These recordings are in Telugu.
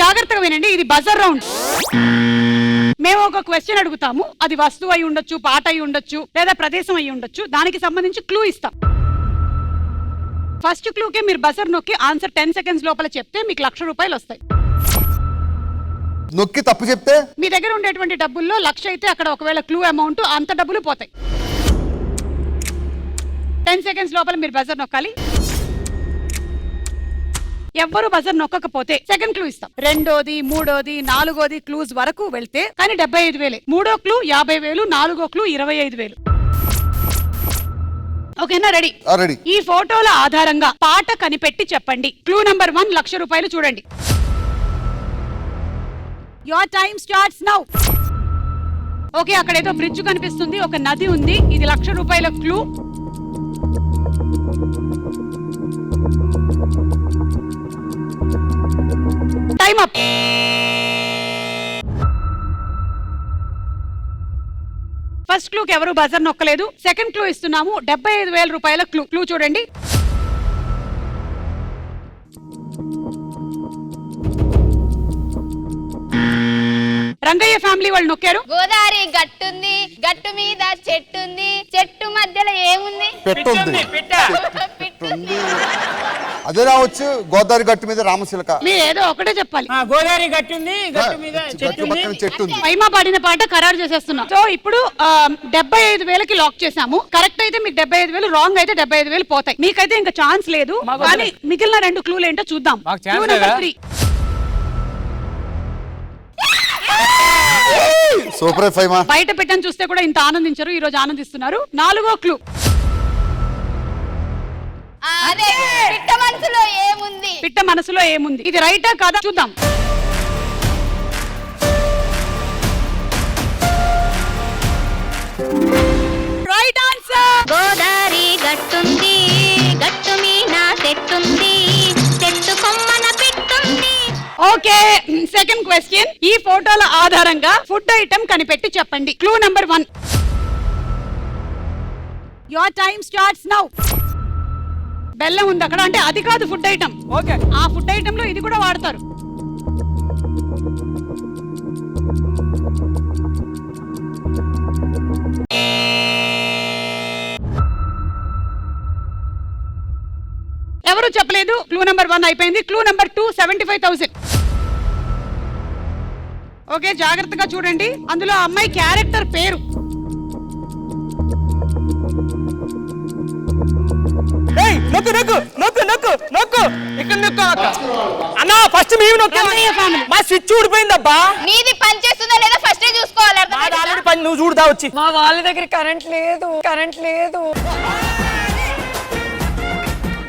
జాగ్రత్తగా వినండి, ఇది బజర్ రౌండ్. మేము ఒక క్వశ్చన్ అడుగుతాము, అది వస్తువు అయి ఉండొచ్చు, పాట అయి ఉండొచ్చు, లేదా ప్రదేశం అయి ఉండొచ్చు. దానికి సంబంధించి క్లూ ఇస్తాం. ఫస్ట్ క్లూకే మీరు బజర్ నొక్కి ఆన్సర్ 10 సెకండ్స్ లోపల చెప్తే మీకు ₹1,00,000 వస్తాయి. నొక్కి తప్పు చెప్తే మీ దగ్గర ఉండేటువంటి డబ్బుల్లో 1,00,000 అయితే అక్కడ ఒకవేళ క్లూ అమౌంట్ అంత డబ్బులు పోతాయి. 10 సెకండ్స్ లోపల మీరు బజర్ నొక్కాలి. ఎవ్వరు బజర్ నొక్కకపోతే సెకండ్ క్లూ ఇస్తాం. రెండోది, మూడోది, నాలుగోది క్లూస్ వరకు వెళ్తే కానీ 75,000. మూడో క్లూ 50,000, నాలుగో క్లూ 25,000. ఓకేనా? రెడీ? ఈ ఫోటోల ఆధారంగా పాట కనిపెట్టి చెప్పండి. క్లూ నంబర్ 1 ₹1,00,000 చూడండి. Your time starts now. Okay, అక్కడ ఏదో బ్రిడ్జ్ కనిపిస్తుంది, ఒక నది ఉంది. ఇది ₹1,00,000 క్లూ. Time up. ఫస్ట్ క్లూకి ఎవరు బజర్ నొక్కలేదు. సెకండ్ క్లూ ఇస్తున్నాము, ₹75,000 క్లూ. క్లూ చూడండి. రంగయ్య ఫ్యామిలీ వాళ్ళు నొక్కారు. గోదావరి గట్టుంది, గట్టు మీద చెట్టుంది, చెట్టు మధ్యలో ఏముంది? అదే రావచ్చు. గోదావరి గట్టు మీద రామశిలక. మీరు ఏదో ఒకటే చెప్పాలి. గోదావరి గట్టుంది, గట్టు మీద చెట్టు. పైమా పాడిన పాట ఖరారు చేసేస్తున్నాం. సో ఇప్పుడు 75,000కి లాక్ చేసాము. కరెక్ట్ అయితే మీకు 75,000, రాంగ్ అయితే 75,000 పోతాయి. మీకైతే ఇంకా ఛాన్స్ లేదు. కానీ మిగిలిన 2 క్లూలు ఏంటో చూద్దాం. Clue number 3. సూపర్ ఫైమా. బయట పెట్టని చూస్తే కూడా ఇంత ఆనందించరు, ఈ రోజు ఆనందిస్తున్నారు. 4వ క్లూ. పిట్ట మనసులో ఏముంది? పిట్ట మనసులో ఏముంది? ఇది రైటా కాదా చూద్దాం. Right answer. గోదావరి గట్టుంది, గట్టు మీద చెట్టుంది, చెట్టు కొమ్మన పెట్టుంది. Okay, second question. ఈ ఫోటోల ఆధారంగా ఫుడ్ ఐటమ్ కనిపెట్టి చెప్పండి. Clue number 1. Your time starts now. బెల్లం ఉంది అక్కడ, అంటే అది కాదు ఫుడ్ ఐటమ్. ఓకే, ఆ ఫుడ్ ఐటమ్ లో ఇది కూడా వాడతారు. ఎవరు చెప్పలేదు. క్లూ నంబర్ 1 అయిపోయింది. Clue number 2 75,000. ఓకే, జాగ్రత్తగా చూడండి. అందులో అమ్మాయి క్యారెక్టర్ పేరు. నొక్కు నొక్కు నొక్కు నొక్కు నొక్కు ఇక్కడ నొక్కు అన్నా. ఫస్ట్ మేము నొక్కాము. మా స్విచ్ ఊడిపోయిందబ్బా. నీది పని చేస్తుందా లేదా ఫస్ట్ చూసుకోవాలి. ఆల్రెడీ పని నువ్వు చూడదా వచ్చి. మా వాళ్ళ దగ్గర కరెంట్ లేదు.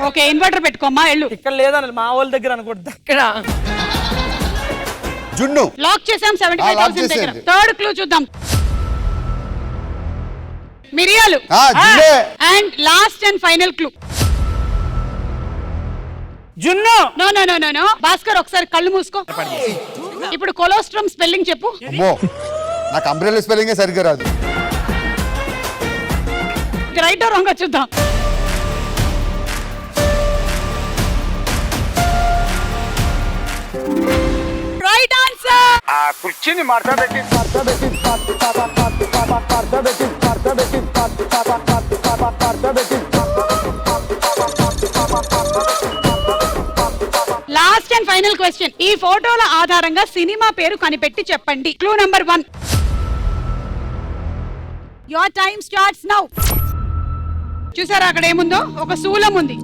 ఓకే, ఇన్వర్టర్ పెట్టుకోమ్మా, వెళ్ళు. ఇక్కడ లేదని మా వాళ్ళ దగ్గర అనుకుంటా. ఇక్కడ జున్ను లాక్ చేసాం 75,000 దగ్గర. థర్డ్ క్లూ చూద్దాం. మిరియాలు. And last and final clue జున్ను. No no no no no. Bhaskar ఒకసారి కళ్ళు మూసుకో. ఇప్పుడు కొలోస్ట్రమ్ స్పెల్లింగ్ చెప్పు. అమ్మో, నాకు అంబ్రెల్లా స్పెల్లింగ్ సరిగ్గా రాదు. రైట్ రాంగ్ చూద్దాం. Right answer. ఆ కుర్చీని మార్చబెట్టి లాస్ట్ అండ్ ఫైనల్ క్వశ్చన్. ఈ ఫోటోల ఆధారంగా సినిమా పేరు కనిపెట్టి చెప్పండి. Clue number 1. Your time starts now. చూసారా అక్కడ ఏముందో? ఒక శూలం ఉంది.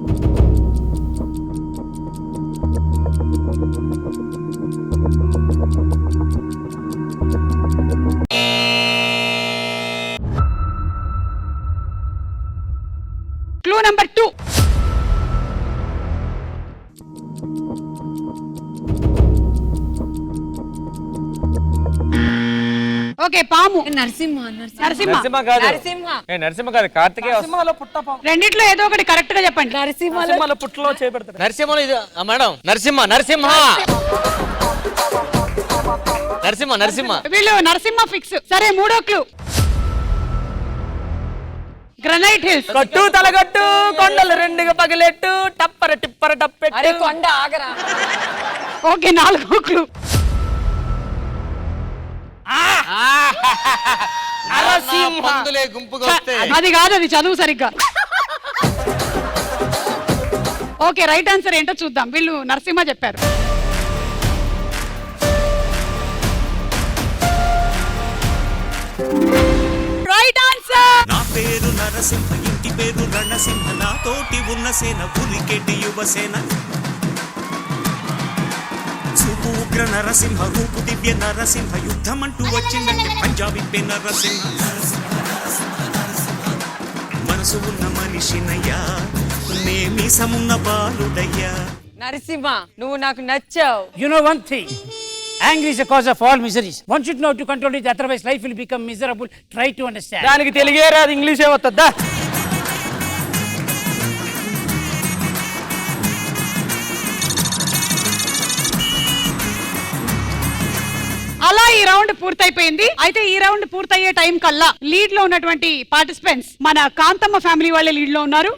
Clue number 2. ఓకే, పాము. నరసింహ కాదు, కార్తికేయ. రెండిట్లో ఏదో ఒకటి కరెక్ట్ గా చెప్పండి. నరసింహలో పుట్టలో చేపెడతారు. నరసింహలో ఇది మేడం. నరసింహ వీళ్ళు నరసింహ ఫిక్స్. సరే, 3వ క్లూ. Granite hills. కట్టు తలగట్టు కొండలు రెండుగా పగిలెట్టు టప్పర టిప్పర టప్పెట్టు. కొండ ఆగరా. ఓకే 4వ క్లూ. నరసింహ పందులే గుంపుగా వస్తే అది కాదు, అది చదువు సరిగ్గా. ఓకే, రైట్ ఆన్సర్ ఏంటో చూద్దాం. వీళ్ళు నరసింహ చెప్పారు. Right answer. నా పేరు నరసింహ ఇంటి పేరు రణసింహ నాతోటి ఉన్న సేన పులికెటి యువసేన చూపు ఉగ్ర నరసింహ రూపు దివ్య నరసింహ యుద్ధమంటూ వచ్చిందంటే పంజాబీ పే నరసింహ మనసు ఉన్న మనిషినయ్యా నే మీసమున్న బాలుడయ్యా. నరసింహ నువ్వు నాకు నచ్చావు. You know one thing. Anger is a cause of all miseries. One should know to control it, otherwise life will become miserable. Try to understand. దానికి తెలుగే రాదు, ఇంగ్లీషే వస్తుందా? అలా ఈ రౌండ్ పూర్తయిపోయింది. అయితే ఈ రౌండ్ పూర్తయ్యే టైం కల్లా లీడ్ లో ఉన్నటువంటి పార్టిసిపెంట్స్ మన కాంతమ్మ ఫ్యామిలీ వాళ్ళే లీడ్ లో ఉన్నారు.